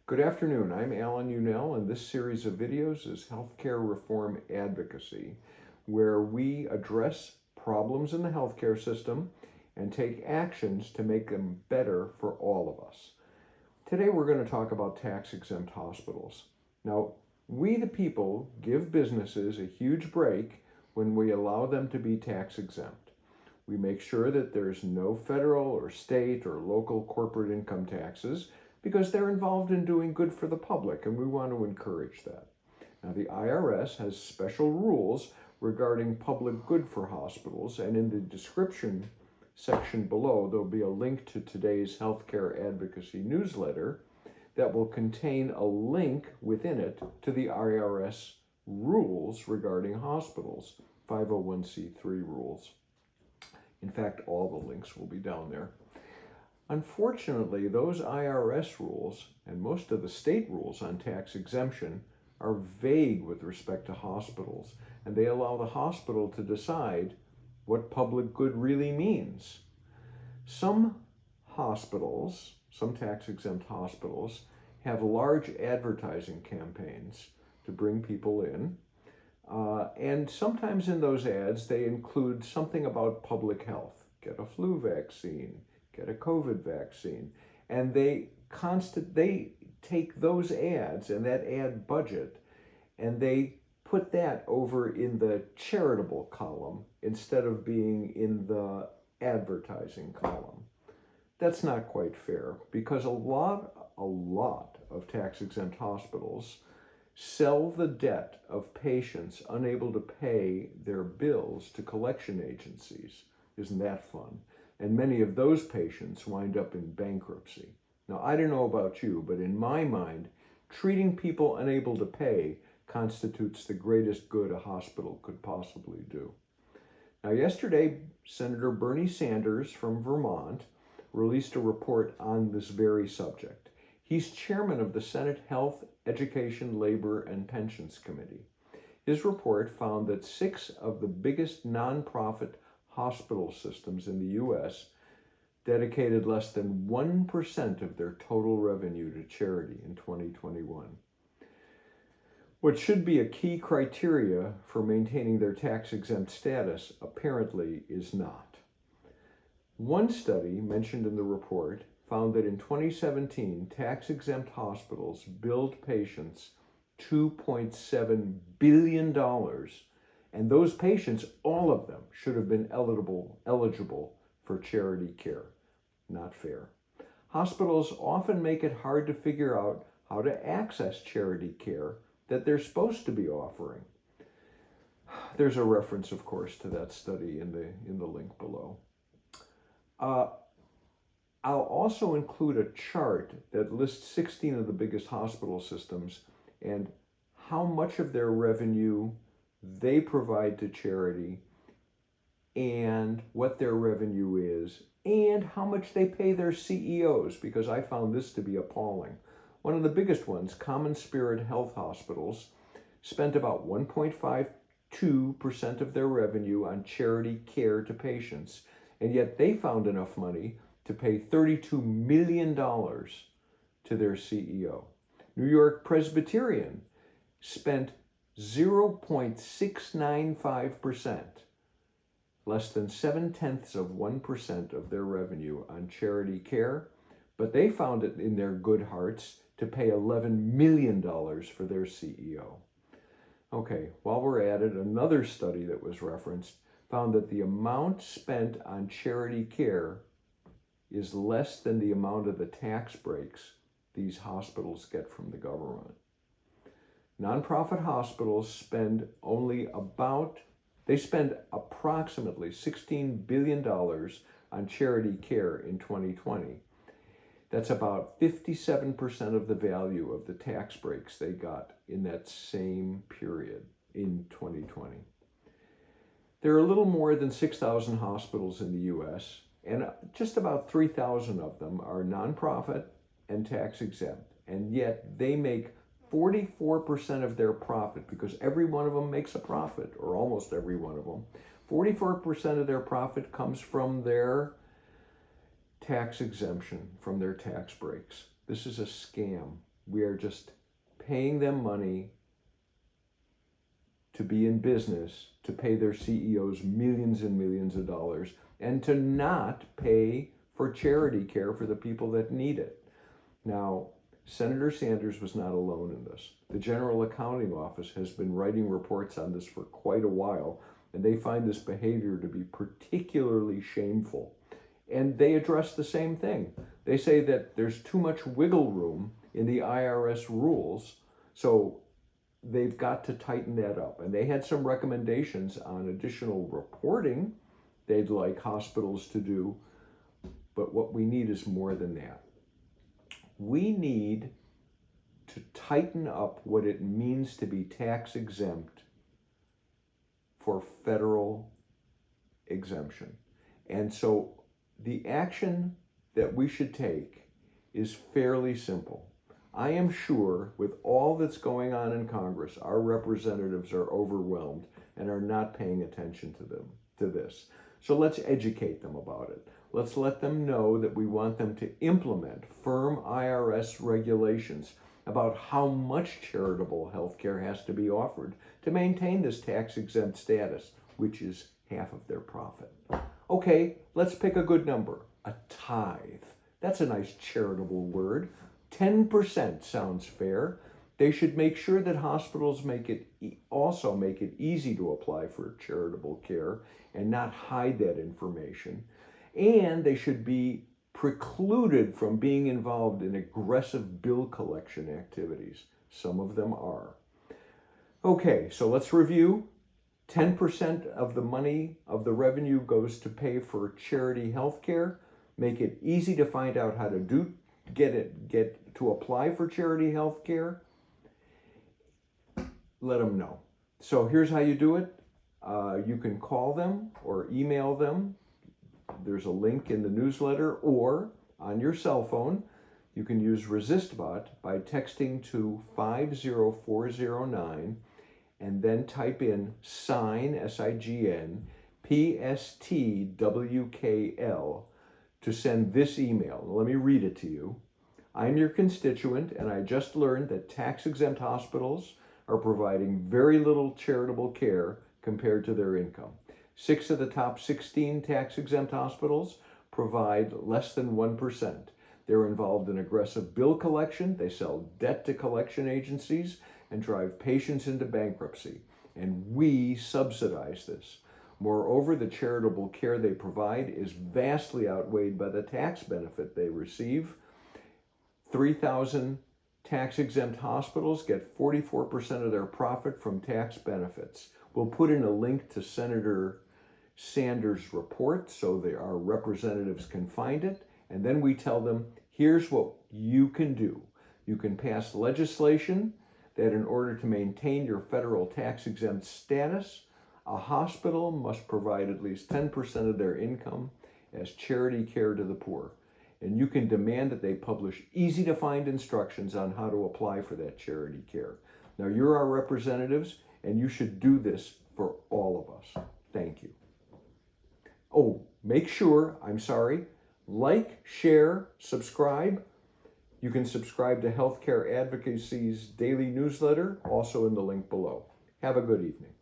Good afternoon. I'm Alan Unell, and this series of videos is Healthcare Reform Advocacy, where we address problems in the healthcare system and take actions to make them better for all of us. Today we're going to talk about tax-exempt hospitals. Now, we the people give businesses a huge break when we allow them to be tax-exempt. We make sure that there's no federal or state or local corporate income taxes because they're involved in doing good for the public, and we want to encourage that. Now, the IRS has special rules regarding public good for hospitals, and in the description section below, there'll be a link to today's Healthcare Advocacy Newsletter that will contain a link within it to the IRS rules regarding hospitals, 501c3 rules. In fact, all the links will be down there. Unfortunately, those IRS rules and most of the state rules on tax exemption are vague with respect to hospitals, and they allow the hospital to decide what public good really means. Some hospitals, some tax-exempt hospitals, have large advertising campaigns to bring people in, and sometimes in those ads they include something about public health. Get a flu vaccine, get a COVID vaccine, and they take those ads and that ad budget and they put that over in the charitable column instead of being in the advertising column. That's not quite fair because a lot of tax-exempt hospitals sell the debt of patients unable to pay their bills to collection agencies. Isn't that fun? And many of those patients wind up in bankruptcy. Now, I don't know about you, but in my mind, treating people unable to pay constitutes the greatest good a hospital could possibly do. Now, yesterday, Senator Bernie Sanders from Vermont released a report on this very subject. He's chairman of the Senate Health, Education, Labor, and Pensions Committee. His report found that 6 of the biggest nonprofit hospital systems in the U.S. dedicated less than 1% of their total revenue to charity in 2021. What should be a key criteria for maintaining their tax-exempt status apparently is not. One study mentioned in the report found that in 2017, tax-exempt hospitals billed patients $2.7 billion, and those patients, all of them, should have been eligible for charity care. Not fair. Hospitals often make it hard to figure out how to access charity care that they're supposed to be offering. There's a reference, of course, to that study in the link below. I'll also include a chart that lists 16 of the biggest hospital systems and how much of their revenue they provide to charity and what their revenue is and how much they pay their CEOs, because I found this to be appalling. One of the biggest ones, Common Spirit Health Hospitals, spent about 1.52% of their revenue on charity care to patients, and yet they found enough money to pay $32 million to their CEO. New York Presbyterian spent 0.695%, less than 0.7% of their revenue on charity care, but they found it in their good hearts to pay $11 million for their CEO. Okay, while we're at it, another study that was referenced found that the amount spent on charity care is less than the amount of the tax breaks these hospitals get from the government. Nonprofit hospitals spend approximately $16 billion on charity care in 2020. That's about 57% of the value of the tax breaks they got in that same period in 2020. There are a little more than 6,000 hospitals in the U.S., and just about 3,000 of them are nonprofit and tax exempt, and yet they make 44% of their profit, because every one of them makes a profit, or almost every one of them. 44% of their profit comes from their tax exemption, from their tax breaks. This is a scam. We are just paying them money to be in business, to pay their CEOs millions and millions of dollars, and to not pay for charity care for the people that need it. Now, Senator Sanders was not alone in this. The General Accounting Office has been writing reports on this for quite a while, and they find this behavior to be particularly shameful. And they address the same thing. They say that there's too much wiggle room in the IRS rules, so they've got to tighten that up. And they had some recommendations on additional reporting they'd like hospitals to do, but what we need is more than that. We need to tighten up what it means to be tax exempt for federal exemption. And so the action that we should take is fairly simple. I am sure with all that's going on in Congress, our representatives are overwhelmed and are not paying attention to this. So let's educate them about it. Let's let them know that we want them to implement firm IRS regulations about how much charitable health care has to be offered to maintain this tax-exempt status, which is half of their profit. Okay, let's pick a good number, a tithe. That's a nice charitable word. 10% sounds fair. They should make sure that hospitals also make it easy to apply for charitable care and not hide that information. And they should be precluded from being involved in aggressive bill collection activities. Some of them are. Okay, so let's review. 10% of the money of the revenue goes to pay for charity health care. Make it easy to find out how to get to apply for charity health care. Let them know. So here's how you do it. You can call them or email them. There's a link in the newsletter, or on your cell phone, you can use ResistBot by texting to 50409 and then type in sign, S-I-G-N, PSTWKL to send this email. Let me read it to you. I'm your constituent, and I just learned that tax-exempt hospitals are providing very little charitable care compared to their income. 6 of the top 16 tax-exempt hospitals provide less than 1%. They're involved in aggressive bill collection. They sell debt to collection agencies and drive patients into bankruptcy. And we subsidize this. Moreover, the charitable care they provide is vastly outweighed by the tax benefit they receive. 3,000 tax-exempt hospitals get 44% of their profit from tax benefits. We'll put in a link to Senator Sanders' report so that our representatives can find it. And then we tell them, here's what you can do. You can pass legislation that in order to maintain your federal tax-exempt status, a hospital must provide at least 10% of their income as charity care to the poor. And you can demand that they publish easy-to-find instructions on how to apply for that charity care. Now, you're our representatives, and you should do this for all of us. Thank you. Oh, make sure, like, share, subscribe. You can subscribe to Healthcare Advocacy's daily newsletter, also in the link below. Have a good evening.